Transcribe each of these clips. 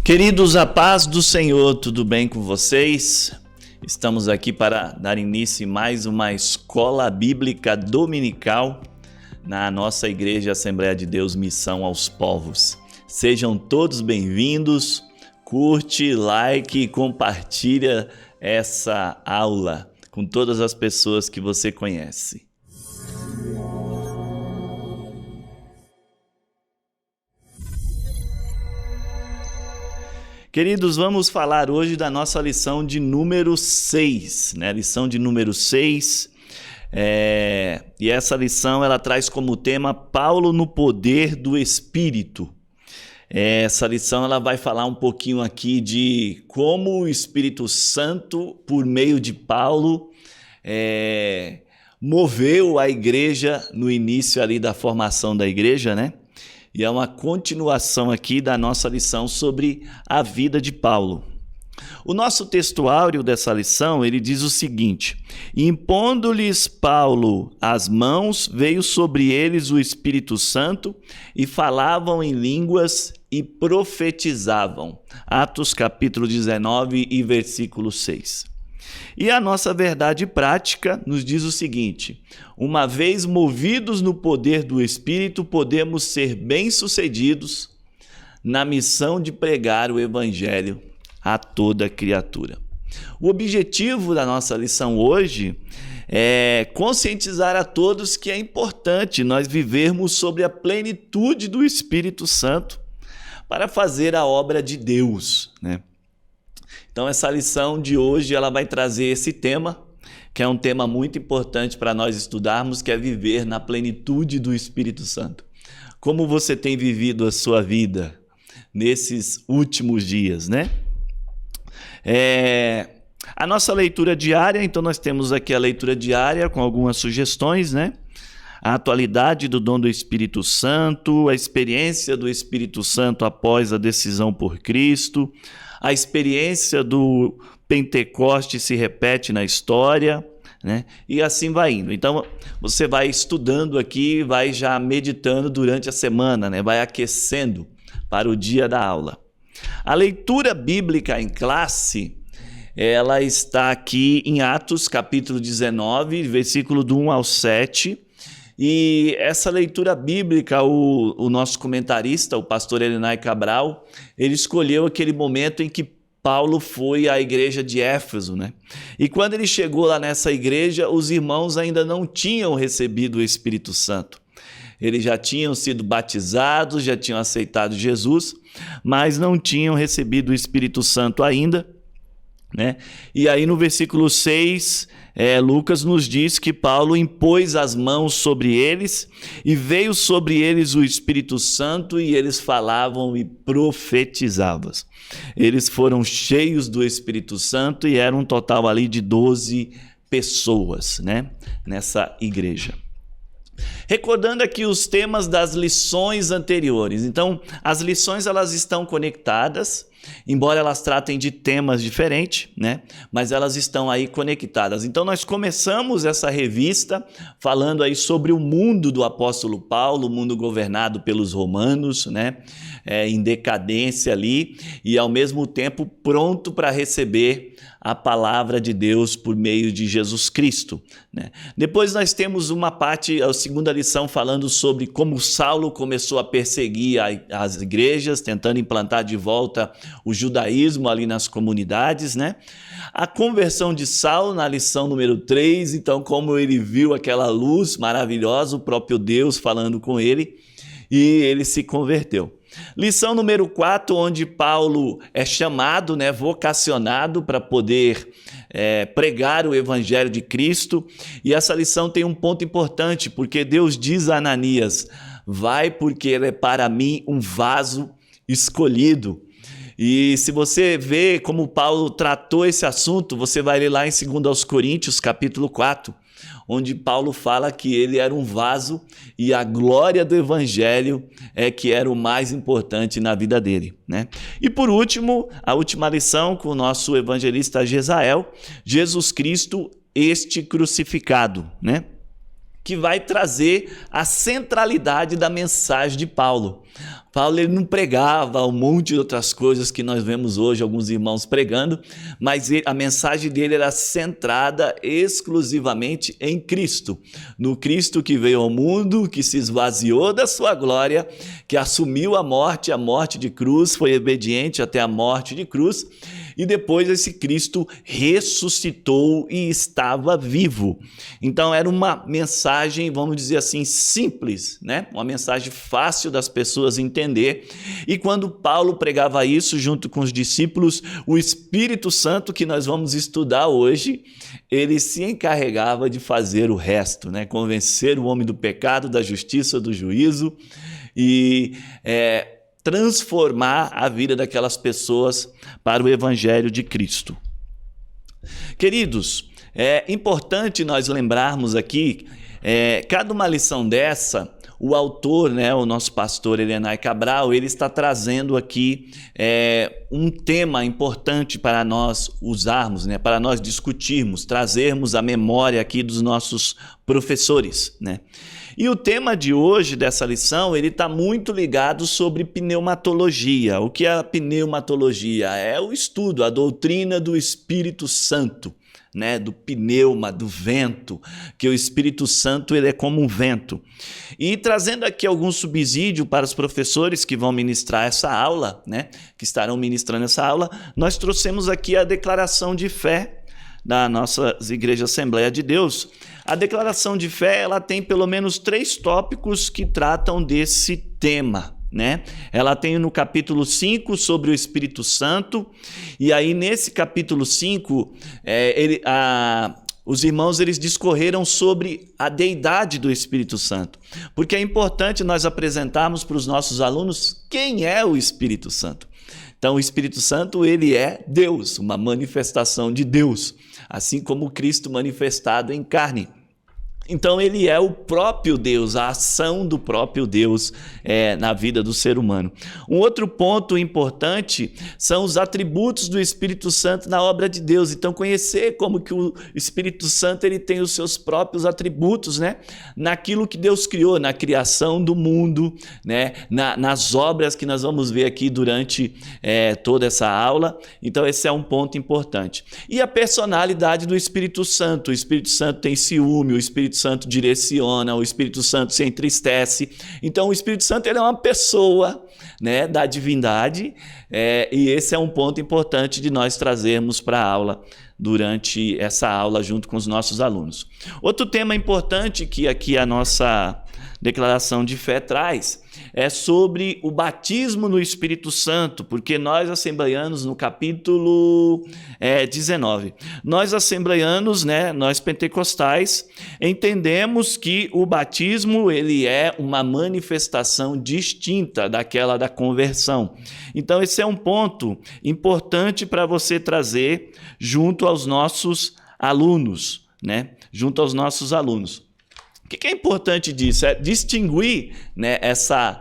Queridos, a paz do Senhor, tudo bem com vocês? Estamos aqui para dar início em mais uma escola bíblica dominical na nossa Igreja Assembleia de Deus Missão aos Povos. Sejam todos bem-vindos, curte, like e compartilha essa aula com todas as pessoas que você conhece. Queridos, vamos falar hoje da nossa lição de número 6, né? Lição de número 6. E essa lição ela traz como tema Paulo no poder do Espírito. Essa lição ela vai falar um pouquinho aqui de como o Espírito Santo, por meio de Paulo, moveu a igreja no início ali da formação da igreja, né? E é uma continuação aqui da nossa lição sobre a vida de Paulo. O nosso textuário dessa lição, ele diz o seguinte: impondo-lhes Paulo as mãos, veio sobre eles o Espírito Santo e falavam em línguas e profetizavam. Atos capítulo 19 e versículo 6. E a nossa verdade prática nos diz o seguinte: uma vez movidos no poder do Espírito, podemos ser bem-sucedidos na missão de pregar o Evangelho a toda criatura. O objetivo da nossa lição hoje é conscientizar a todos que é importante nós vivermos sobre a plenitude do Espírito Santo para fazer a obra de Deus, né? Então essa lição de hoje ela vai trazer esse tema, que é um tema muito importante para nós estudarmos, que é viver na plenitude do Espírito Santo. Como você tem vivido a sua vida nesses últimos dias, né? A nossa leitura diária, então nós temos aqui a leitura diária com algumas sugestões, né? A atualidade do dom do Espírito Santo, a experiência do Espírito Santo após a decisão por Cristo, a experiência do Pentecoste se repete na história, né? E assim vai indo. Então, você vai estudando aqui, vai já meditando durante a semana, né? Vai aquecendo para o dia da aula. A leitura bíblica em classe, ela está aqui em Atos, capítulo 19, versículo do 1 ao 7. E essa leitura bíblica, o nosso comentarista, o pastor Elinay Cabral, ele escolheu aquele momento em que Paulo foi à igreja de Éfeso, né? E quando ele chegou lá nessa igreja, os irmãos ainda não tinham recebido o Espírito Santo. Eles já tinham sido batizados, já tinham aceitado Jesus, mas não tinham recebido o Espírito Santo ainda, né? E aí no versículo 6, Lucas nos diz que Paulo impôs as mãos sobre eles e veio sobre eles o Espírito Santo e eles falavam e profetizavam. Eles foram cheios do Espírito Santo e era um total ali de 12 pessoas, né, nessa igreja. Recordando aqui os temas das lições anteriores. Então, as lições elas estão conectadas, embora elas tratem de temas diferentes, né? Mas elas estão aí conectadas. Então, nós começamos essa revista falando aí sobre o mundo do apóstolo Paulo, o mundo governado pelos romanos, né? Em decadência ali e ao mesmo tempo pronto para receber a palavra de Deus por meio de Jesus Cristo, né? Depois nós temos uma parte, a segunda lição, falando sobre como Saulo começou a perseguir as igrejas, tentando implantar de volta o judaísmo ali nas comunidades, né? A conversão de Saulo na lição número 3, então como ele viu aquela luz maravilhosa, o próprio Deus falando com ele e ele se converteu. Lição número 4, onde Paulo é chamado, né, vocacionado para poder pregar o Evangelho de Cristo. E essa lição tem um ponto importante, porque Deus diz a Ananias: vai, porque ele é para mim um vaso escolhido. E se você vê como Paulo tratou esse assunto, você vai ler lá em 2 Coríntios, capítulo 4, onde Paulo fala que ele era um vaso e a glória do Evangelho é que era o mais importante na vida dele, né? E por último, a última lição com o nosso evangelista Jezael, Jesus Cristo, este crucificado, né? Que vai trazer a centralidade da mensagem de Paulo. Paulo ele não pregava um monte de outras coisas que nós vemos hoje alguns irmãos pregando, mas a mensagem dele era centrada exclusivamente em Cristo. No Cristo que veio ao mundo, que se esvaziou da sua glória, que assumiu a morte de cruz, foi obediente até a morte de cruz, e depois esse Cristo ressuscitou e estava vivo. Então era uma mensagem, vamos dizer assim, simples, né? Uma mensagem fácil das pessoas entender. E quando Paulo pregava isso junto com os discípulos, o Espírito Santo, que nós vamos estudar hoje, ele se encarregava de fazer o resto, né? Convencer o homem do pecado, da justiça, do juízo e transformar a vida daquelas pessoas para o Evangelho de Cristo. Queridos, é importante nós lembrarmos aqui, cada uma lição dessa, o autor, né, o nosso pastor Elianai Cabral, ele está trazendo aqui um tema importante para nós usarmos, né, para nós discutirmos, trazermos a memória aqui dos nossos professores, né? E o tema de hoje, dessa lição, ele está muito ligado sobre pneumatologia. O que é a pneumatologia? É o estudo, a doutrina do Espírito Santo, né? Do pneuma, do vento, que o Espírito Santo ele é como um vento. E trazendo aqui algum subsídio para os professores que vão ministrar essa aula, né? Que estarão ministrando essa aula, nós trouxemos aqui a declaração de fé da nossa Igreja Assembleia de Deus. A declaração de fé, ela tem pelo menos 3 tópicos que tratam desse tema, né? Ela tem no capítulo 5 sobre o Espírito Santo, e aí nesse capítulo 5, os irmãos eles discorreram sobre a deidade do Espírito Santo, porque é importante nós apresentarmos para os nossos alunos quem é o Espírito Santo. Então, o Espírito Santo, ele é Deus, uma manifestação de Deus, assim como Cristo manifestado em carne. Então, ele é o próprio Deus, a ação do próprio Deus na vida do ser humano. Um outro ponto importante são os atributos do Espírito Santo na obra de Deus. Então, conhecer como que o Espírito Santo ele tem os seus próprios atributos, né? Naquilo que Deus criou, na criação do mundo, né? Nas obras que nós vamos ver aqui durante toda essa aula. Então, esse é um ponto importante. E a personalidade do Espírito Santo. O Espírito Santo tem ciúme, o Espírito Santo direciona, o Espírito Santo se entristece. Então, o Espírito Santo ele é uma pessoa, né, da divindade, e esse é um ponto importante de nós trazermos para a aula, durante essa aula, junto com os nossos alunos. Outro tema importante que aqui a nossa declaração de fé traz é sobre o batismo no Espírito Santo, porque nós assembleianos, no capítulo 19, nós assembleianos, né, nós pentecostais, entendemos que o batismo ele é uma manifestação distinta daquela da conversão. Então esse é um ponto importante para você trazer junto aos nossos alunos, né, junto aos nossos alunos. O que é importante disso? É distinguir, né,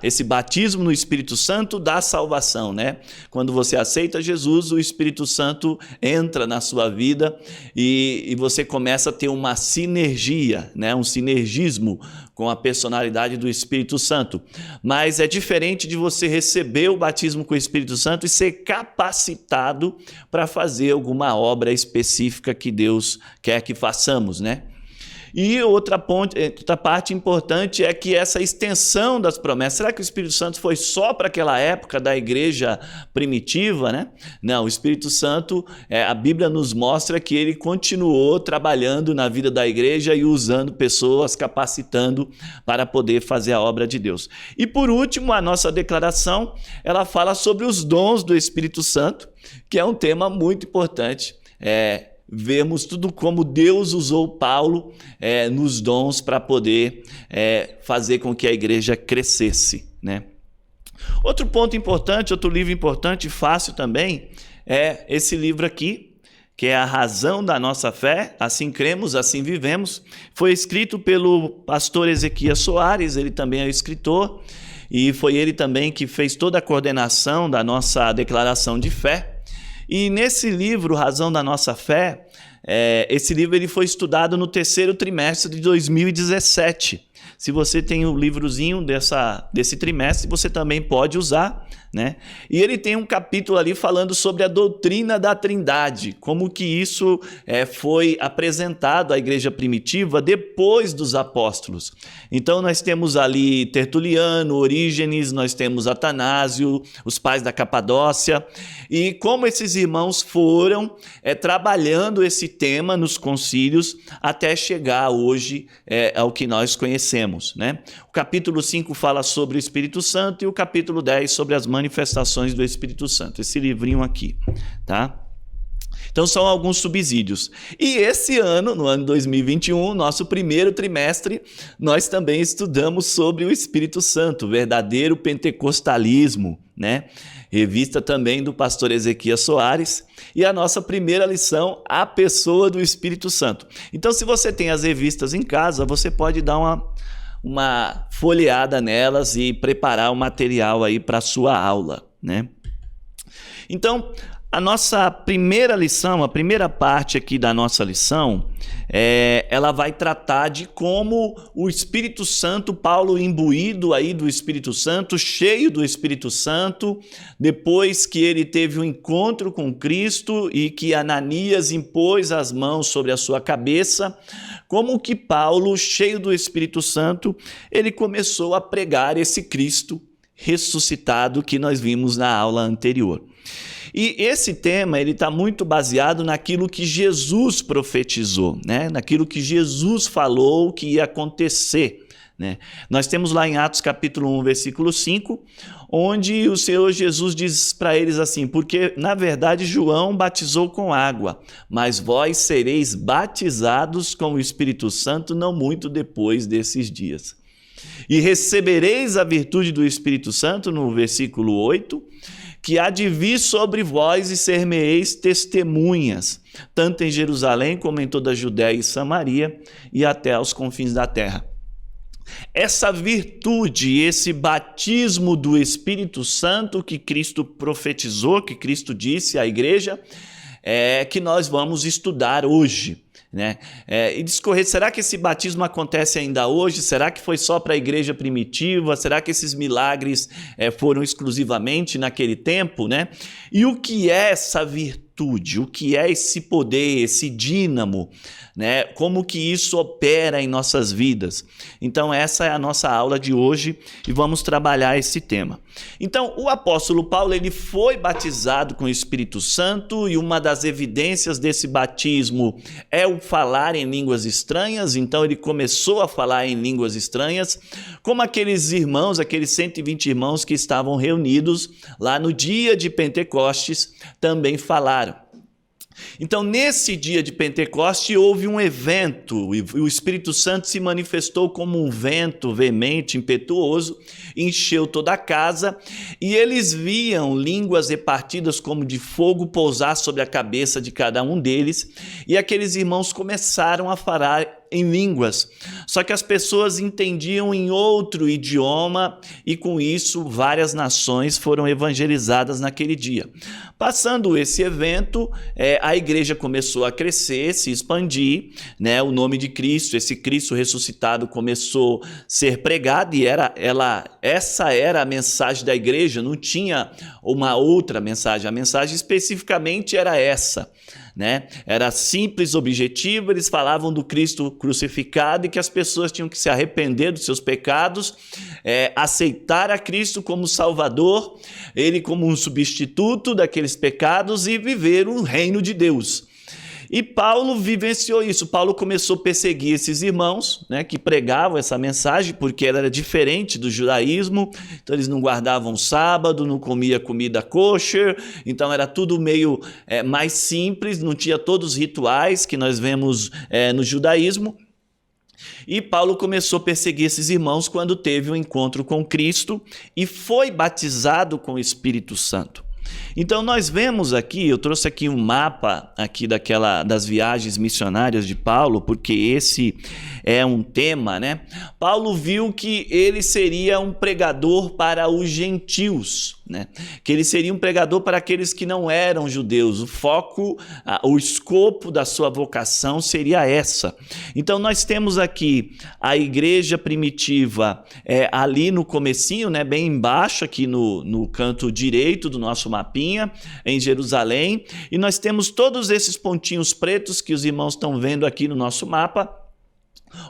esse batismo no Espírito Santo da salvação, né? Quando você aceita Jesus, o Espírito Santo entra na sua vida e você começa a ter uma sinergia, né, um sinergismo com a personalidade do Espírito Santo. Mas é diferente de você receber o batismo com o Espírito Santo e ser capacitado para fazer alguma obra específica que Deus quer que façamos, né? E outra parte importante é que essa extensão das promessas, será que o Espírito Santo foi só para aquela época da igreja primitiva, né? Não, o Espírito Santo, a Bíblia nos mostra que ele continuou trabalhando na vida da igreja e usando pessoas, capacitando para poder fazer a obra de Deus. E por último, a nossa declaração, ela fala sobre os dons do Espírito Santo, que é um tema muito importante. Vemos tudo como Deus usou Paulo nos dons para poder fazer com que a igreja crescesse, né? Outro ponto importante, outro livro importante e fácil também, é esse livro aqui, que é A Razão da Nossa Fé, Assim Cremos, Assim Vivemos. Foi escrito pelo pastor Ezequias Soares, ele também é escritor, e foi ele também que fez toda a coordenação da nossa declaração de fé. E nesse livro, Razão da Nossa Fé, esse livro ele foi estudado no 3º trimestre de 2017. Se você tem o livrozinho desse trimestre, você também pode usar, né? E ele tem um capítulo ali falando sobre a doutrina da Trindade, como que isso foi apresentado à igreja primitiva depois dos apóstolos. Então nós temos ali Tertuliano, Orígenes, nós temos Atanásio, os pais da Capadócia, e como esses irmãos foram trabalhando esse tema nos concílios até chegar hoje ao que nós conhecemos, né? O capítulo 5 fala sobre o Espírito Santo e o capítulo 10 sobre as manifestações do Espírito Santo. Esse livrinho aqui, tá? Então são alguns subsídios. E esse ano, no ano 2021, nosso primeiro trimestre, nós também estudamos sobre o Espírito Santo, o verdadeiro pentecostalismo, né? Revista também do pastor Ezequias Soares, e a nossa primeira lição, a pessoa do Espírito Santo. Então, se você tem as revistas em casa, você pode dar uma folheada nelas e preparar o material aí para a sua aula, né? Então, a nossa primeira lição, a primeira parte aqui da nossa lição, ela vai tratar de como o Espírito Santo, Paulo imbuído aí do Espírito Santo, cheio do Espírito Santo, depois que ele teve um encontro com Cristo e que Ananias impôs as mãos sobre a sua cabeça, como que Paulo, cheio do Espírito Santo, ele começou a pregar esse Cristo ressuscitado que nós vimos na aula anterior. E esse tema ele está muito baseado naquilo que Jesus profetizou, né? Naquilo que Jesus falou que ia acontecer, né? Nós temos lá em Atos capítulo 1, versículo 5, onde o Senhor Jesus diz para eles assim: porque na verdade João batizou com água, mas vós sereis batizados com o Espírito Santo não muito depois desses dias. E recebereis a virtude do Espírito Santo, no versículo 8, que há de vir sobre vós e ser-me-eis testemunhas, tanto em Jerusalém como em toda a Judéia e Samaria e até aos confins da terra. Essa virtude, esse batismo do Espírito Santo que Cristo profetizou, que Cristo disse à igreja, é que nós vamos estudar hoje, né? E discorrer, será que esse batismo acontece ainda hoje? Será que foi só para a igreja primitiva? Será que esses milagres foram exclusivamente naquele tempo, né? E o que é essa virtude? O que é esse poder, esse dínamo, né? Como que isso opera em nossas vidas? Então essa é a nossa aula de hoje e vamos trabalhar esse tema. Então o apóstolo Paulo ele foi batizado com o Espírito Santo e uma das evidências desse batismo é o falar em línguas estranhas. Então ele começou a falar em línguas estranhas, como aqueles irmãos, aqueles 120 irmãos que estavam reunidos lá no dia de Pentecostes também falaram. Então, nesse dia de Pentecoste, houve um evento e o Espírito Santo se manifestou como um vento veemente, impetuoso, encheu toda a casa e eles viam línguas repartidas como de fogo pousar sobre a cabeça de cada um deles e aqueles irmãos começaram a falar em línguas, só que as pessoas entendiam em outro idioma e com isso várias nações foram evangelizadas naquele dia. Passando esse evento, a igreja começou a crescer, se expandir, né? O nome de Cristo, esse Cristo ressuscitado começou a ser pregado e essa era a mensagem da igreja, não tinha uma outra mensagem, a mensagem especificamente era essa, né? Era simples, objetivo, eles falavam do Cristo crucificado e que as pessoas tinham que se arrepender dos seus pecados, aceitar a Cristo como Salvador, ele como um substituto daqueles pecados e viver o reino de Deus. E Paulo vivenciou isso. Paulo começou a perseguir esses irmãos, né, que pregavam essa mensagem, porque ela era diferente do judaísmo. Então eles não guardavam sábado, não comia comida kosher, então era tudo meio mais simples, não tinha todos os rituais que nós vemos no judaísmo. E Paulo começou a perseguir esses irmãos quando teve um encontro com Cristo e foi batizado com o Espírito Santo. Então nós vemos aqui, eu trouxe aqui um mapa aqui das viagens missionárias de Paulo, porque esse é um tema, né? Paulo viu que ele seria um pregador para os gentios, né? Que ele seria um pregador para aqueles que não eram judeus. O foco, o escopo da sua vocação seria essa. Então nós temos aqui a igreja primitiva ali no comecinho, né? Bem embaixo aqui no canto direito do nosso mapinha, em Jerusalém. E nós temos todos esses pontinhos pretos que os irmãos estão vendo aqui no nosso mapa,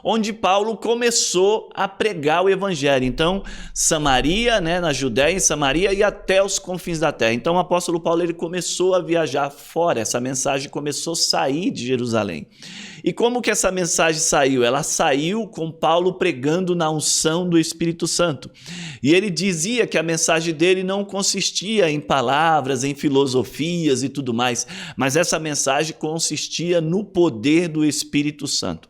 onde Paulo começou a pregar o evangelho. Então, Samaria, né, na Judéia, em Samaria e até os confins da terra. Então, o apóstolo Paulo ele começou a viajar fora. Essa mensagem começou a sair de Jerusalém. E como que essa mensagem saiu? Ela saiu com Paulo pregando na unção do Espírito Santo. E ele dizia que a mensagem dele não consistia em palavras, em filosofias e tudo mais, mas essa mensagem consistia no poder do Espírito Santo.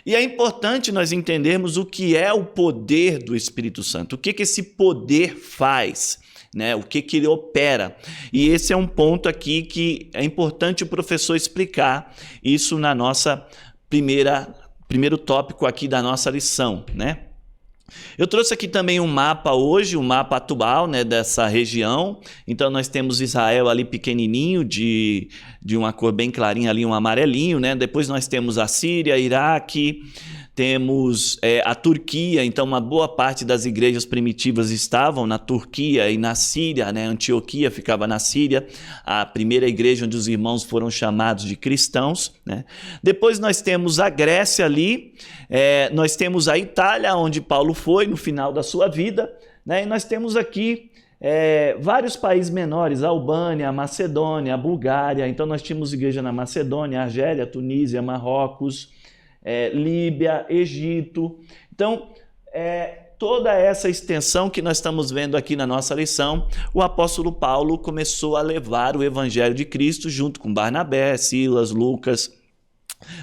E é importante nós entendermos o que é o poder do Espírito Santo, o que esse poder faz, né? O que ele opera. E esse é um ponto aqui que é importante o professor explicar isso na nossa primeiro tópico aqui da nossa lição, né? Eu trouxe aqui também um mapa hoje, um mapa atual, né, dessa região. Então nós temos Israel ali pequenininho, de uma cor bem clarinha ali, um amarelinho, né? Depois nós temos a Síria, Iraque, temos a Turquia. Então uma boa parte das igrejas primitivas estavam na Turquia e na Síria, né? Antioquia ficava na Síria, a primeira igreja onde os irmãos foram chamados de cristãos, né? Depois nós temos a Grécia ali, nós temos a Itália, onde Paulo foi no final da sua vida, né? E nós temos aqui vários países menores, a Albânia, a Macedônia, a Bulgária. Então nós tínhamos igreja na Macedônia, Argélia, Tunísia, Marrocos, Líbia, Egito. Então, toda essa extensão que nós estamos vendo aqui na nossa lição, o apóstolo Paulo começou a levar o evangelho de Cristo junto com Barnabé, Silas, Lucas,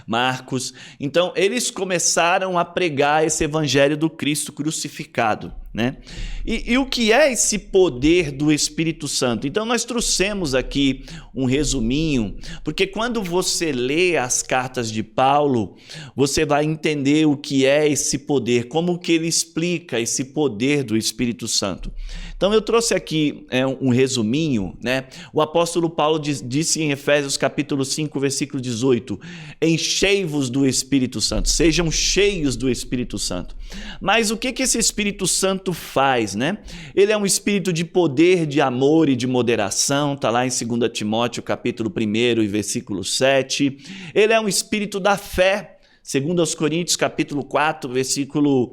Marcos. Então, eles começaram a pregar esse evangelho do Cristo crucificado, né? E o que é esse poder do Espírito Santo? Então, nós trouxemos aqui um resuminho, porque quando você lê as cartas de Paulo, você vai entender o que é esse poder, como que ele explica esse poder do Espírito Santo. Então, eu trouxe aqui um resuminho, né? O apóstolo Paulo disse em Efésios capítulo 5, versículo 18, enchei-vos do Espírito Santo, sejam cheios do Espírito Santo. Mas o que esse Espírito Santo faz, né? Ele é um espírito de poder, de amor e de moderação, está lá em 2 Timóteo capítulo 1 e versículo 7. Ele é um espírito da fé, 2 Coríntios capítulo 4, versículo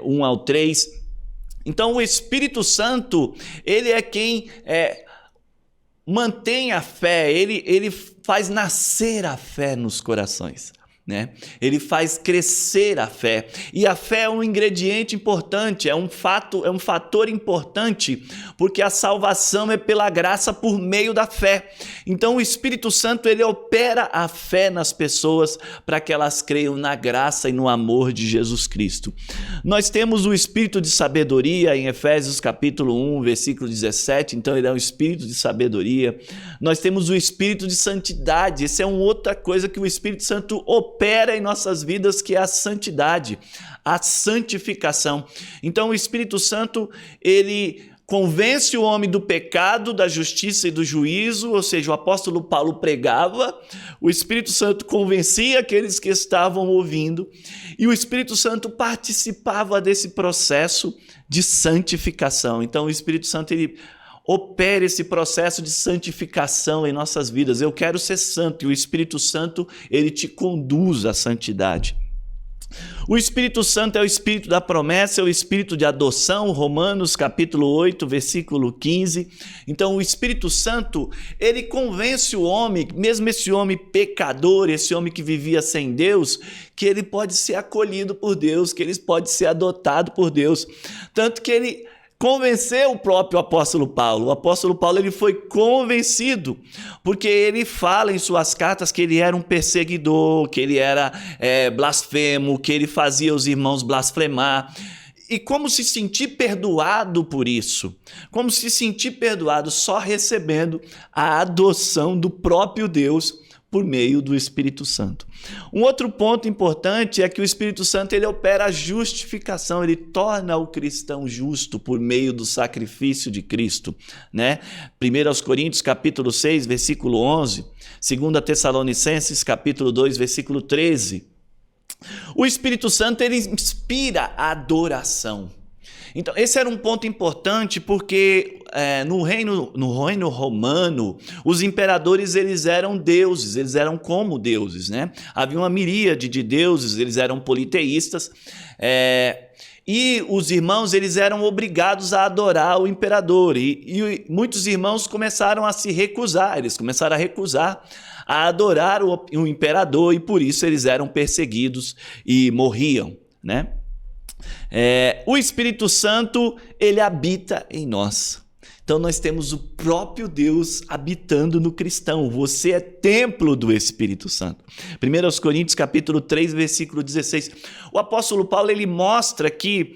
1 ao 3. Então o Espírito Santo, ele é quem mantém a fé, ele faz nascer a fé nos corações, né? Ele faz crescer a fé. E a fé é um ingrediente importante, é um fator importante, porque a salvação é pela graça por meio da fé. Então o Espírito Santo, ele opera a fé nas pessoas para que elas creiam na graça e no amor de Jesus Cristo. Nós temos o espírito de sabedoria em Efésios capítulo 1, versículo 17, então ele é um espírito de sabedoria. Nós temos o espírito de santidade, essa é uma outra coisa que o Espírito Santo opera em nossas vidas, que é a santidade, a santificação. Então o Espírito Santo, ele convence o homem do pecado, da justiça e do juízo, ou seja, o apóstolo Paulo pregava, o Espírito Santo convencia aqueles que estavam ouvindo, e o Espírito Santo participava desse processo de santificação. Então o Espírito Santo, ele opera esse processo de santificação em nossas vidas. Eu quero ser santo, e o Espírito Santo, ele te conduz à santidade. O Espírito Santo é o Espírito da promessa, é o Espírito de adoção, Romanos capítulo 8, versículo 15. Então o Espírito Santo, ele convence o homem, mesmo esse homem pecador, esse homem que vivia sem Deus, que ele pode ser acolhido por Deus, que ele pode ser adotado por Deus. Tanto que ele convenceu o próprio apóstolo Paulo. O apóstolo Paulo, ele foi convencido, porque ele fala em suas cartas que ele era um perseguidor, que ele era blasfemo, que ele fazia os irmãos blasfemar. E como se sentir perdoado por isso? Como se sentir perdoado só recebendo a adoção do próprio Deus por meio do Espírito Santo. Um outro ponto importante é que o Espírito Santo ele opera a justificação, ele torna o cristão justo por meio do sacrifício de Cristo, né? 1 Coríntios capítulo 6, versículo 11, 2 Tessalonicenses capítulo 2, versículo 13. O Espírito Santo ele inspira a adoração. Então, esse era um ponto importante porque no reino romano, os imperadores eles eram deuses, eles eram como deuses, né? Havia uma miríade de deuses, eles eram politeístas, e os irmãos eles eram obrigados a adorar o imperador, e muitos irmãos começaram a se recusar, eles começaram a recusar a adorar o imperador, e por isso eles eram perseguidos e morriam, né? O Espírito Santo, ele habita em nós. Então nós temos o próprio Deus habitando no cristão. Você é templo do Espírito Santo. 1 Coríntios capítulo 3, versículo 16. O apóstolo Paulo ele mostra que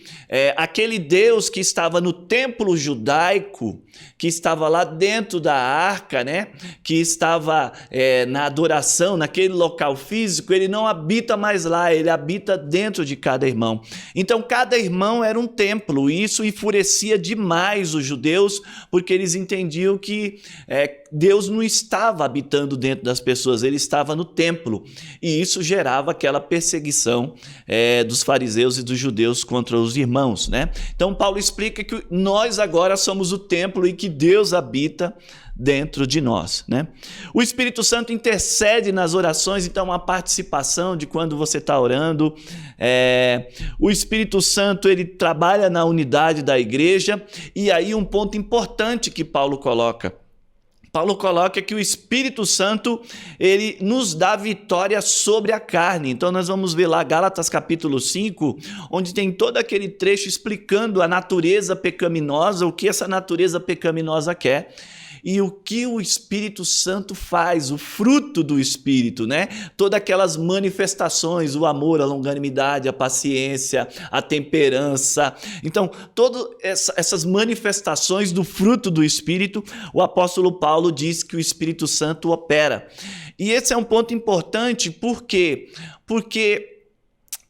aquele Deus que estava no templo judaico, que estava lá dentro da arca, né? Que estava na adoração, naquele local físico, ele não habita mais lá, ele habita dentro de cada irmão. Então cada irmão era um templo, e isso enfurecia demais os judeus, porque eles entendiam que Deus não estava habitando dentro das pessoas, ele estava no templo, e isso gerava aquela perseguição dos fariseus e dos judeus contra os irmãos, né? Então Paulo explica que nós agora somos o templo e que Deus habita dentro de nós, né? O Espírito Santo intercede nas orações, então a participação de quando você está orando. O Espírito Santo ele trabalha na unidade da igreja, e aí um ponto importante que Paulo coloca que o Espírito Santo ele nos dá vitória sobre a carne. Então nós vamos ver lá Gálatas capítulo 5, onde tem todo aquele trecho explicando a natureza pecaminosa, o que essa natureza pecaminosa quer e o que o Espírito Santo faz, o fruto do Espírito, né? Todas aquelas manifestações, o amor, a longanimidade, a paciência, a temperança. Então, todas essas manifestações do fruto do Espírito, o apóstolo Paulo diz que o Espírito Santo opera. E esse é um ponto importante, por quê? Porque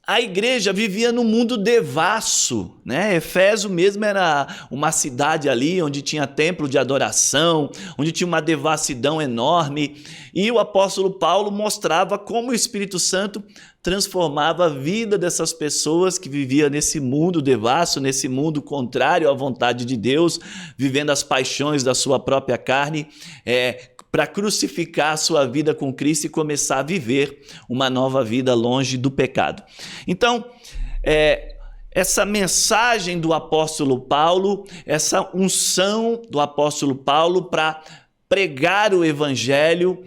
a igreja vivia num mundo devasso, né? Éfeso mesmo era uma cidade ali onde tinha templo de adoração, onde tinha uma devassidão enorme, e o apóstolo Paulo mostrava como o Espírito Santo transformava a vida dessas pessoas que viviam nesse mundo devasso, nesse mundo contrário à vontade de Deus, vivendo as paixões da sua própria carne, para crucificar a sua vida com Cristo e começar a viver uma nova vida longe do pecado. Então, essa mensagem do apóstolo Paulo, essa unção do apóstolo Paulo para pregar o evangelho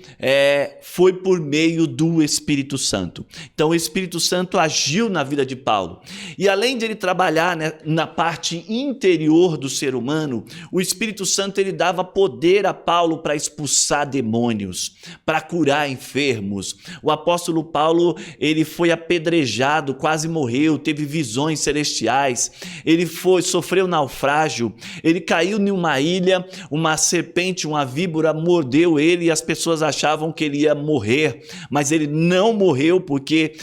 foi por meio do Espírito Santo. Então o Espírito Santo agiu na vida de Paulo. E além de ele trabalhar, né, na parte interior do ser humano, o Espírito Santo ele dava poder a Paulo para expulsar demônios, para curar enfermos. O apóstolo Paulo ele foi apedrejado, quase morreu, teve visões celestiais. Ele sofreu naufrágio, ele caiu em uma ilha, uma serpente, uma víbora mordeu ele e as pessoas achavam que ele ia morrer, mas ele não morreu porque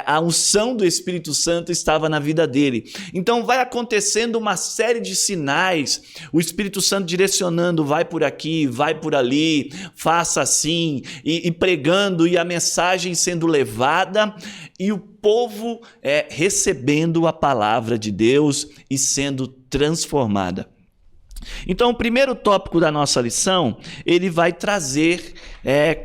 a unção do Espírito Santo estava na vida dele. Então vai acontecendo uma série de sinais, o Espírito Santo direcionando, vai por aqui, vai por ali, faça assim, e pregando, e a mensagem sendo levada, e o povo recebendo a palavra de Deus e sendo transformada. Então, o primeiro tópico da nossa lição, ele vai trazer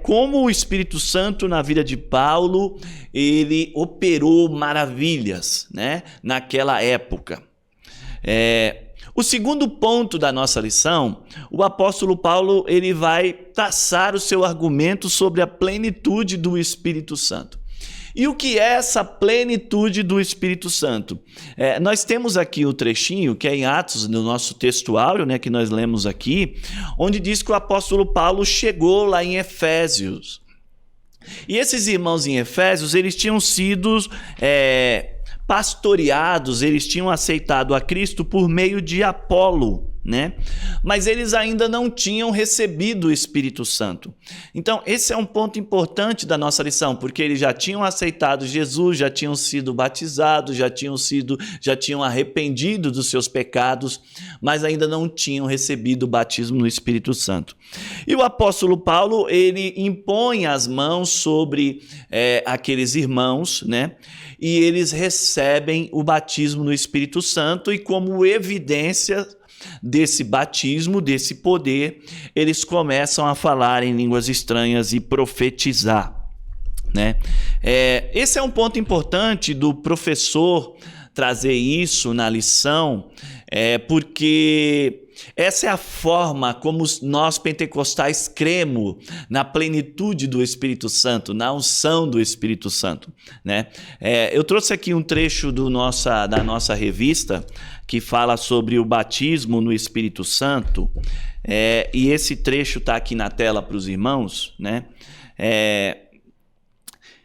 como o Espírito Santo na vida de Paulo, ele operou maravilhas, né, naquela época. O segundo ponto da nossa lição, o apóstolo Paulo ele vai traçar o seu argumento sobre a plenitude do Espírito Santo. E o que é essa plenitude do Espírito Santo? Nós temos aqui o trechinho, que é em Atos, no nosso textuário, né, que nós lemos aqui, onde diz que o apóstolo Paulo chegou lá em Efésios. E esses irmãos em Efésios, eles tinham sido pastoreados, eles tinham aceitado a Cristo por meio de Apolo, né? Mas eles ainda não tinham recebido o Espírito Santo. Então, esse é um ponto importante da nossa lição, porque eles já tinham aceitado Jesus, já tinham sido batizados, já tinham arrependido dos seus pecados, mas ainda não tinham recebido o batismo no Espírito Santo. E o apóstolo Paulo, ele impõe as mãos sobre aqueles irmãos, né? E eles recebem o batismo no Espírito Santo, e como evidência desse batismo, desse poder, eles começam a falar em línguas estranhas e profetizar, né? Esse é um ponto importante do professor trazer isso na lição, porque essa é a forma como nós pentecostais cremos na plenitude do Espírito Santo, na unção do Espírito Santo, né? Eu trouxe aqui um trecho da nossa revista que fala sobre o batismo no Espírito Santo, e esse trecho está aqui na tela para os irmãos, né?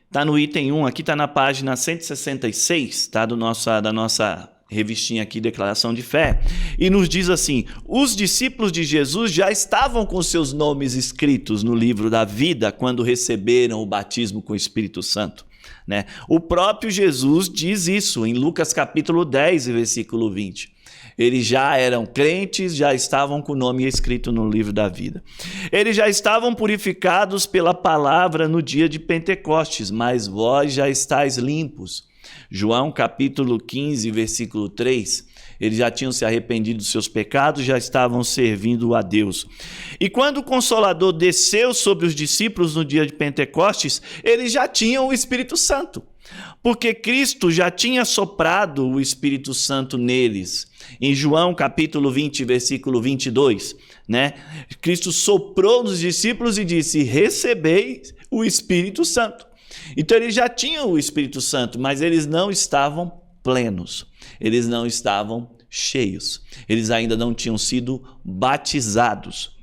Está no item 1, aqui está na página 166, tá? Da nossa revistinha aqui, Declaração de Fé, e nos diz assim: os discípulos de Jesus já estavam com seus nomes escritos no livro da vida quando receberam o batismo com o Espírito Santo, né? O próprio Jesus diz isso em Lucas capítulo 10, versículo 20. Eles já eram crentes, já estavam com o nome escrito no livro da vida. Eles já estavam purificados pela palavra no dia de Pentecostes, mas vós já estáis limpos. João capítulo 15, versículo 3. Eles já tinham se arrependido dos seus pecados, já estavam servindo a Deus. E quando o Consolador desceu sobre os discípulos no dia de Pentecostes, eles já tinham o Espírito Santo, porque Cristo já tinha soprado o Espírito Santo neles. Em João capítulo 20, versículo 22, né? Cristo soprou nos discípulos e disse: recebei o Espírito Santo. Então eles já tinham o Espírito Santo, mas eles não estavam plenos, eles não estavam cheios, eles ainda não tinham sido batizados.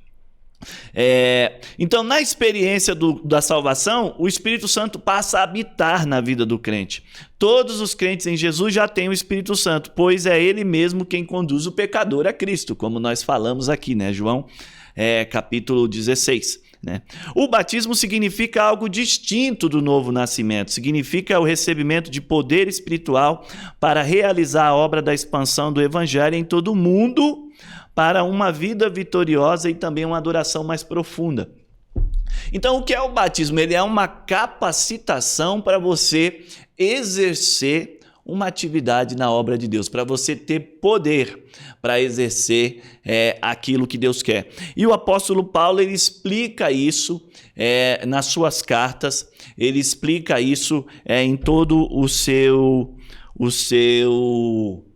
Então, na experiência da salvação, o Espírito Santo passa a habitar na vida do crente. Todos os crentes em Jesus já têm o Espírito Santo, pois é Ele mesmo quem conduz o pecador a Cristo, como nós falamos aqui, né? João capítulo 16. Né? O batismo significa algo distinto do novo nascimento, significa o recebimento de poder espiritual para realizar a obra da expansão do Evangelho em todo o mundo, para uma vida vitoriosa e também uma adoração mais profunda. Então, o que é o batismo? Ele é uma capacitação para você exercer uma atividade na obra de Deus, para você ter poder para exercer aquilo que Deus quer. E o apóstolo Paulo, ele explica isso nas suas cartas, ele explica isso em todo o seu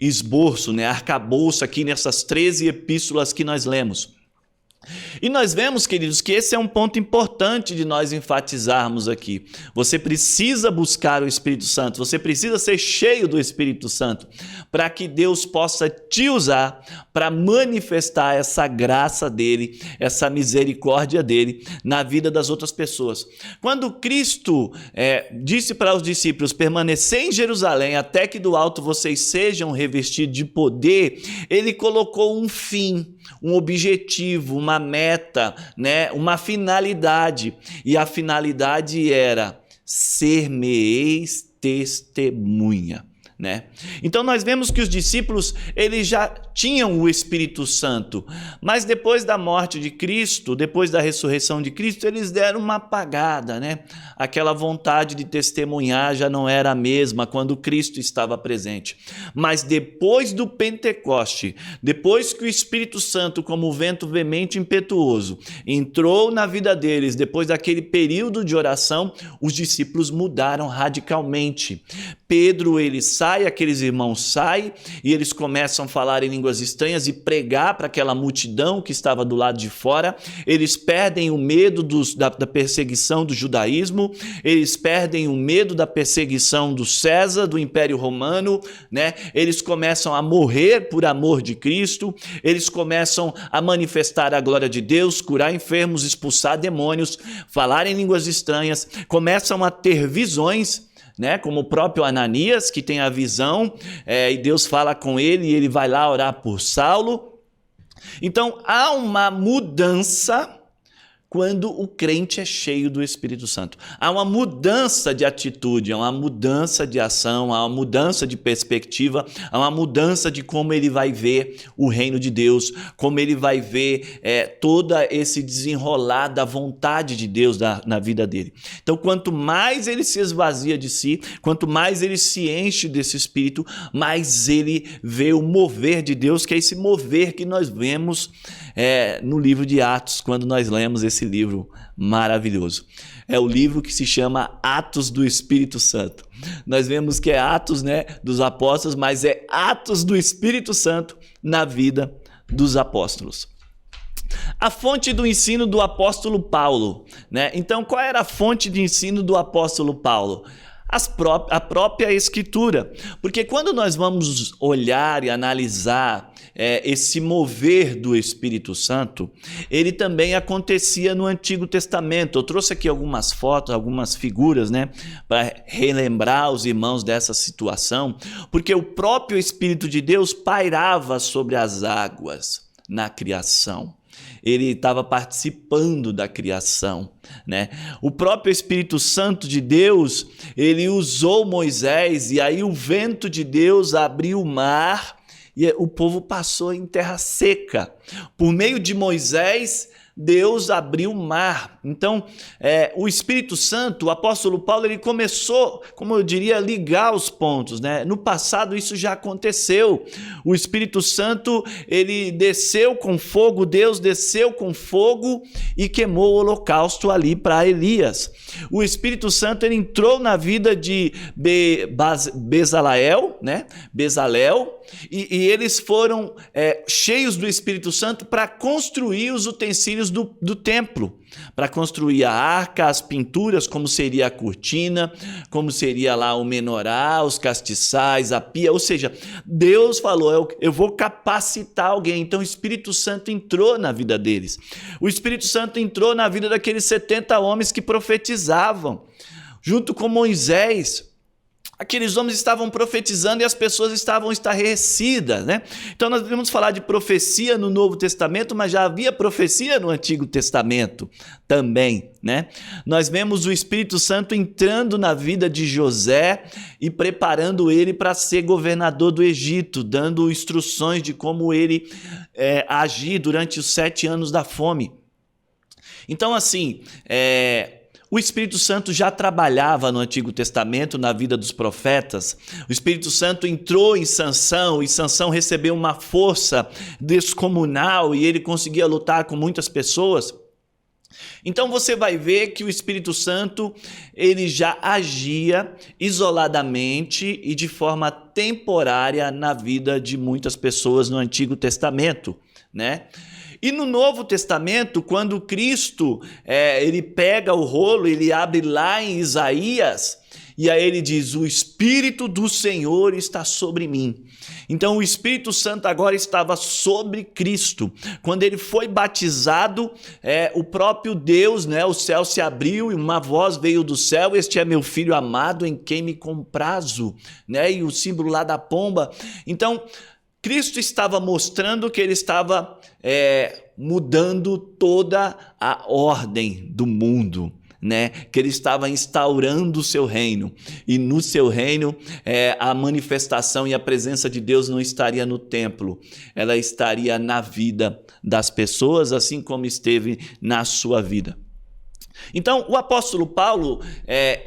esboço, né? Arcabouço aqui nessas 13 epístolas que nós lemos. E nós vemos, queridos, que esse é um ponto importante de nós enfatizarmos aqui. Você precisa buscar o Espírito Santo, você precisa ser cheio do Espírito Santo, para que Deus possa te usar para manifestar essa graça dele, essa misericórdia dele na vida das outras pessoas. Quando Cristo disse para os discípulos: permanecer em Jerusalém até que do alto vocês sejam revestidos de poder, ele colocou um fim, um objetivo, uma meta, né? Uma finalidade. E a finalidade era: ser-me-eis testemunha. Né? Então nós vemos que os discípulos, eles já tinham o Espírito Santo, mas depois da morte de Cristo, depois da ressurreição de Cristo, eles deram uma apagada, né? Aquela vontade de testemunhar já não era a mesma quando Cristo estava presente. Mas depois do Pentecoste, depois que o Espírito Santo, como vento veemente e impetuoso, entrou na vida deles, depois daquele período de oração, os discípulos mudaram radicalmente. Pedro, ele sai, aqueles irmãos saem e eles começam a falar em línguas estranhas e pregar para aquela multidão que estava do lado de fora. Eles perdem o medo da perseguição do judaísmo, eles perdem o medo da perseguição do César, do Império Romano, né? Eles começam a morrer por amor de Cristo, eles começam a manifestar a glória de Deus, curar enfermos, expulsar demônios, falar em línguas estranhas, começam a ter visões, né? Como o próprio Ananias, que tem a visão, e Deus fala com ele e ele vai lá orar por Saulo. Então, há uma mudança quando o crente é cheio do Espírito Santo. Há uma mudança de atitude, há uma mudança de ação, há uma mudança de perspectiva, há uma mudança de como ele vai ver o reino de Deus, como ele vai ver todo esse desenrolar da vontade de Deus na vida dele. Então, quanto mais ele se esvazia de si, quanto mais ele se enche desse Espírito, mais ele vê o mover de Deus, que é esse mover que nós vemos no livro de Atos, quando nós lemos esse livro maravilhoso. É o livro que se chama Atos do Espírito Santo. Nós vemos que é Atos, né, dos apóstolos, mas é Atos do Espírito Santo na vida dos apóstolos. A fonte do ensino do apóstolo Paulo, né? Então, qual era a fonte de ensino do apóstolo Paulo? A própria Escritura. Porque quando nós vamos olhar e analisar esse mover do Espírito Santo, ele também acontecia no Antigo Testamento. Eu trouxe aqui algumas fotos, algumas figuras, né, para relembrar os irmãos dessa situação, porque o próprio Espírito de Deus pairava sobre as águas na criação. Ele estava participando da criação, né? O próprio Espírito Santo de Deus, ele usou Moisés, e aí o vento de Deus abriu o mar e o povo passou em terra seca. Por meio de Moisés, Deus abriu o mar. Então, o Espírito Santo, o apóstolo Paulo, ele começou, como eu diria, a ligar os pontos, né? No passado isso já aconteceu. O Espírito Santo, ele desceu com fogo, Deus desceu com fogo e queimou o holocausto ali para Elias. O Espírito Santo, ele entrou na vida de Bezalel, né? Bezalel, e eles foram cheios do Espírito Santo para construir os utensílios do templo, para construir a arca, as pinturas, como seria a cortina, como seria lá o menorá, os castiçais, a pia. Ou seja, Deus falou, eu vou capacitar alguém. Então o Espírito Santo entrou na vida deles. O Espírito Santo entrou na vida daqueles 70 homens que profetizavam, junto com Moisés. Aqueles homens estavam profetizando e as pessoas estavam estarrecidas, né? Então nós devemos falar de profecia no Novo Testamento, mas já havia profecia no Antigo Testamento também, né? Nós vemos o Espírito Santo entrando na vida de José e preparando ele para ser governador do Egito, dando instruções de como ele agir durante os 7 anos da fome. Então, assim, o Espírito Santo já trabalhava no Antigo Testamento, na vida dos profetas. O Espírito Santo entrou em Sansão, e Sansão recebeu uma força descomunal e ele conseguia lutar com muitas pessoas. Então você vai ver que o Espírito Santo, ele já agia isoladamente e de forma temporária na vida de muitas pessoas no Antigo Testamento, né? E no Novo Testamento, quando Cristo ele pega o rolo, ele abre lá em Isaías, e aí ele diz, o Espírito do Senhor está sobre mim. Então o Espírito Santo agora estava sobre Cristo. Quando ele foi batizado, o próprio Deus, né, o céu se abriu e uma voz veio do céu, este é meu filho amado em quem me comprazo, né? E o símbolo lá da pomba. Então, Cristo estava mostrando que ele estava mudando toda a ordem do mundo, né? Que ele estava instaurando o seu reino, e no seu reino a manifestação e a presença de Deus não estaria no templo, ela estaria na vida das pessoas, assim como esteve na sua vida. Então o apóstolo Paulo,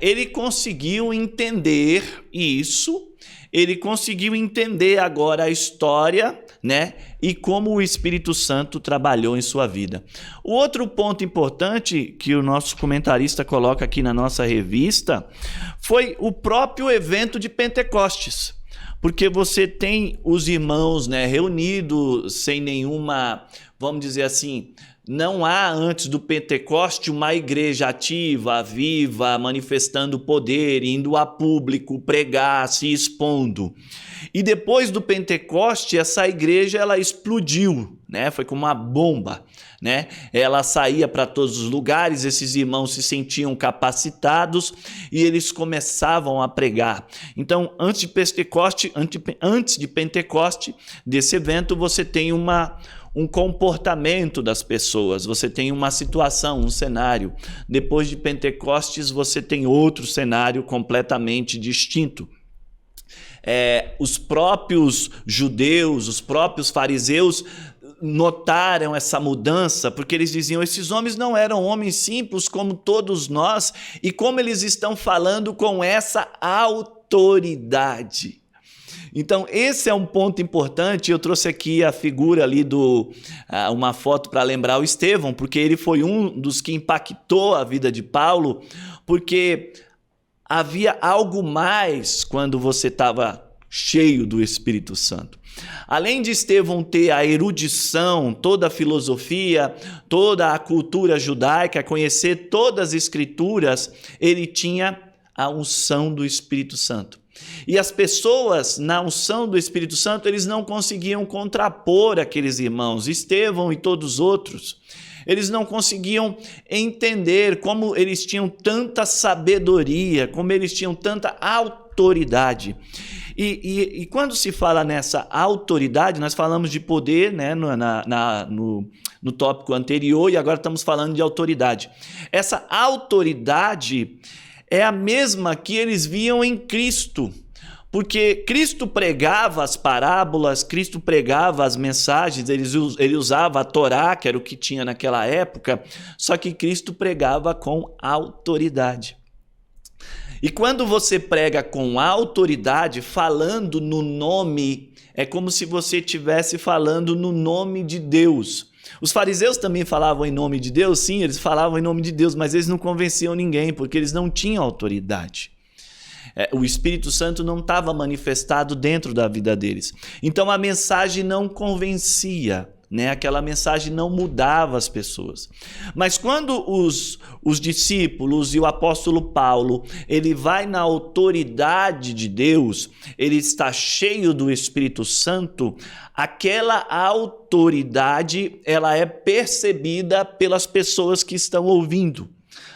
ele conseguiu entender isso. Ele conseguiu entender agora a história, né? E como o Espírito Santo trabalhou em sua vida. O outro ponto importante que o nosso comentarista coloca aqui na nossa revista foi o próprio evento de Pentecostes. Porque você tem os irmãos, né, reunidos sem nenhuma, vamos dizer assim, não há antes do Pentecoste uma igreja ativa, viva, manifestando poder, indo a público, pregar, se expondo. E depois do Pentecoste, essa igreja ela explodiu, né? Foi como uma bomba, né? Ela saía para todos os lugares, esses irmãos se sentiam capacitados e eles começavam a pregar. Então, antes de Pentecoste, desse evento, você tem um comportamento das pessoas, você tem uma situação, um cenário. Depois de Pentecostes, você tem outro cenário completamente distinto. Os próprios judeus, os próprios fariseus notaram essa mudança, porque eles diziam, esses homens não eram homens simples como todos nós, e como eles estão falando com essa autoridade. Então, esse é um ponto importante. Eu trouxe aqui a figura ali uma foto para lembrar o Estevão, porque ele foi um dos que impactou a vida de Paulo, porque havia algo mais quando você estava cheio do Espírito Santo. Além de Estevão ter a erudição, toda a filosofia, toda a cultura judaica, conhecer todas as escrituras, ele tinha a unção do Espírito Santo. E as pessoas, na unção do Espírito Santo, eles não conseguiam contrapor aqueles irmãos, Estevão e todos os outros. Eles não conseguiam entender como eles tinham tanta sabedoria, como eles tinham tanta autoridade. E quando se fala nessa autoridade, nós falamos de poder, né, no tópico anterior, e agora estamos falando de autoridade. Essa autoridade é a mesma que eles viam em Cristo. Porque Cristo pregava as parábolas, Cristo pregava as mensagens, ele usava a Torá, que era o que tinha naquela época, só que Cristo pregava com autoridade. E quando você prega com autoridade, falando no nome, é como se você estivesse falando no nome de Deus. Os fariseus também falavam em nome de Deus, sim, eles falavam em nome de Deus, mas eles não convenciam ninguém, porque eles não tinham autoridade. O Espírito Santo não estava manifestado dentro da vida deles. Então a mensagem não convencia, né? Aquela mensagem não mudava as pessoas. Mas quando os discípulos e o apóstolo Paulo, ele vai na autoridade de Deus, ele está cheio do Espírito Santo, aquela autoridade ela é percebida pelas pessoas que estão ouvindo.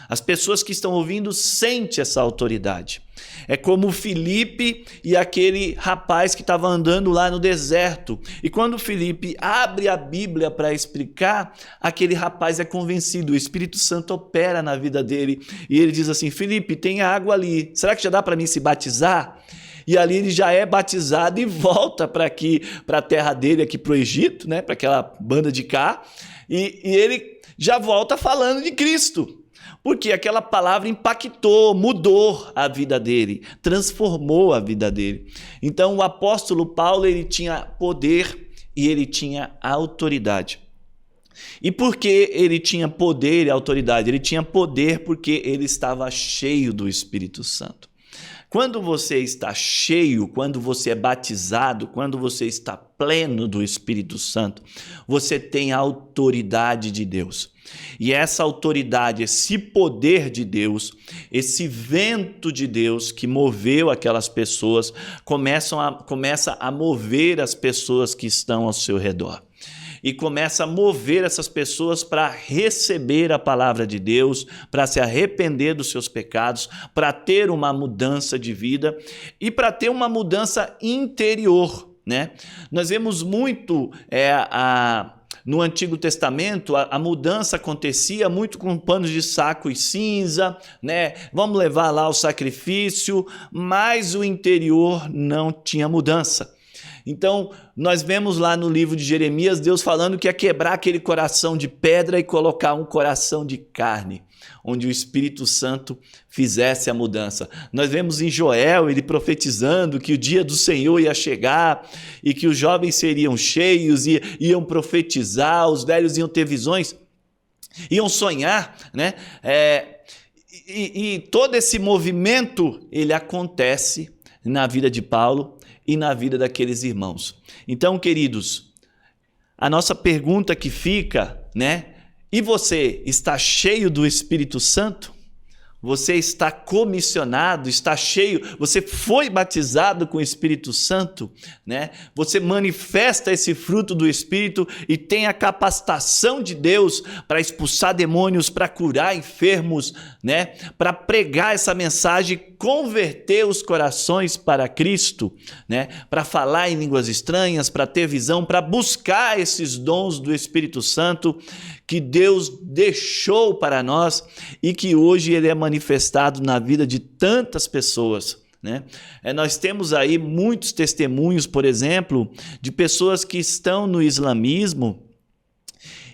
As pessoas que estão ouvindo sentem essa autoridade. É como Filipe e aquele rapaz que estava andando lá no deserto. E quando Filipe abre a Bíblia para explicar, aquele rapaz é convencido. O Espírito Santo opera na vida dele. E ele diz assim, Filipe, tem água ali. Será que já dá para mim se batizar? E ali ele já é batizado e volta para a terra dele, aqui para o Egito, né? Para aquela banda de cá. E ele já volta falando de Cristo. Porque aquela palavra impactou, mudou a vida dele, transformou a vida dele. Então o apóstolo Paulo, ele tinha poder e ele tinha autoridade. E por que ele tinha poder e autoridade? Ele tinha poder porque ele estava cheio do Espírito Santo. Quando você está cheio, quando você é batizado, quando você está pleno do Espírito Santo, você tem a autoridade de Deus. E essa autoridade, esse poder de Deus, esse vento de Deus que moveu aquelas pessoas, começa a mover as pessoas que estão ao seu redor. E começa a mover essas pessoas para receber a palavra de Deus, para se arrepender dos seus pecados, para ter uma mudança de vida e para ter uma mudança interior, né? Nós vemos muito no Antigo Testamento, a mudança acontecia muito com panos de saco e cinza, né? Vamos levar lá o sacrifício, mas o interior não tinha mudança. Então, nós vemos lá no livro de Jeremias, Deus falando que ia quebrar aquele coração de pedra e colocar um coração de carne, onde o Espírito Santo fizesse a mudança. Nós vemos em Joel, ele profetizando que o dia do Senhor ia chegar e que os jovens seriam cheios e iam profetizar, os velhos iam ter visões, iam sonhar, né? E todo esse movimento, ele acontece na vida de Paulo e na vida daqueles irmãos. Então, queridos, a nossa pergunta que fica, né? E você está cheio do Espírito Santo? Você está comissionado, está cheio, você foi batizado com o Espírito Santo, né? Você manifesta esse fruto do Espírito e tem a capacitação de Deus para expulsar demônios, para curar enfermos, né? Para pregar essa mensagem, converter os corações para Cristo, né? Para falar em línguas estranhas, para ter visão, para buscar esses dons do Espírito Santo que Deus deixou para nós e que hoje ele é manifestado na vida de tantas pessoas, né? Nós temos aí muitos testemunhos, por exemplo, de pessoas que estão no islamismo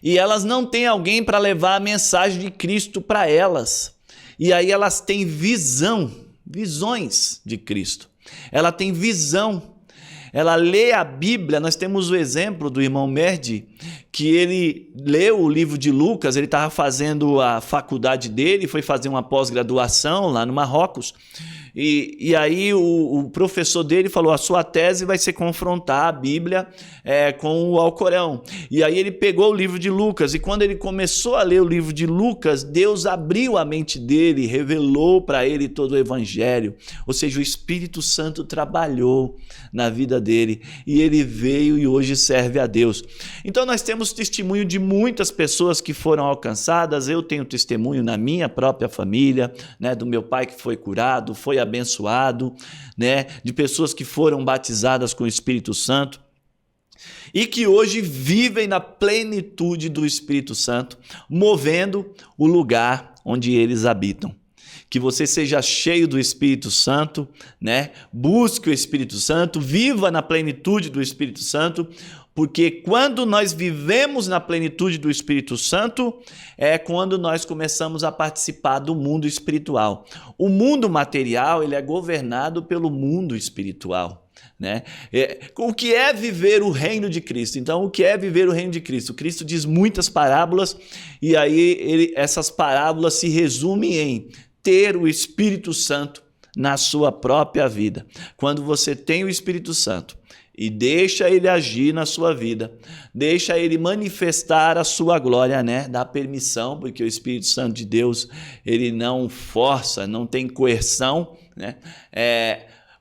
e elas não têm alguém para levar a mensagem de Cristo para elas. E aí elas têm visões de Cristo. Ela tem visão. Ela lê a Bíblia. Nós temos o exemplo do irmão Merdi, que ele leu o livro de Lucas, ele estava fazendo a faculdade dele, foi fazer uma pós-graduação lá no Marrocos, e aí o professor dele falou, a sua tese vai ser confrontar a Bíblia com o Alcorão. E aí ele pegou o livro de Lucas, e quando ele começou a ler o livro de Lucas, Deus abriu a mente dele, revelou para ele todo o Evangelho, ou seja, o Espírito Santo trabalhou na vida dele, e ele veio e hoje serve a Deus. Então nós temos testemunho de muitas pessoas que foram alcançadas. Eu tenho testemunho na minha própria família, né, do meu pai que foi curado, foi abençoado, né, de pessoas que foram batizadas com o Espírito Santo e que hoje vivem na plenitude do Espírito Santo, movendo o lugar onde eles habitam. Que você seja cheio do Espírito Santo, né? Busque o Espírito Santo, viva na plenitude do Espírito Santo, porque quando nós vivemos na plenitude do Espírito Santo, é quando nós começamos a participar do mundo espiritual. O mundo material, ele é governado pelo mundo espiritual, né? O que é viver o reino de Cristo? Então, o que é viver o reino de Cristo? Cristo diz muitas parábolas e aí essas parábolas se resumem em ter o Espírito Santo na sua própria vida. Quando você tem o Espírito Santo e deixa ele agir na sua vida, deixa ele manifestar a sua glória, né? Dá permissão, porque o Espírito Santo de Deus, ele não força, não tem coerção, né?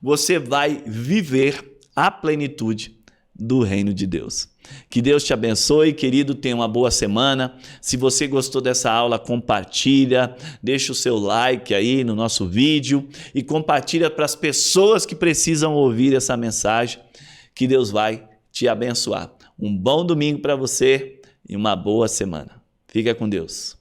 Você vai viver a plenitude do reino de Deus. Que Deus te abençoe, querido, tenha uma boa semana. Se você gostou dessa aula, compartilha, deixa o seu like aí no nosso vídeo e compartilha para as pessoas que precisam ouvir essa mensagem, que Deus vai te abençoar. Um bom domingo para você e uma boa semana. Fica com Deus.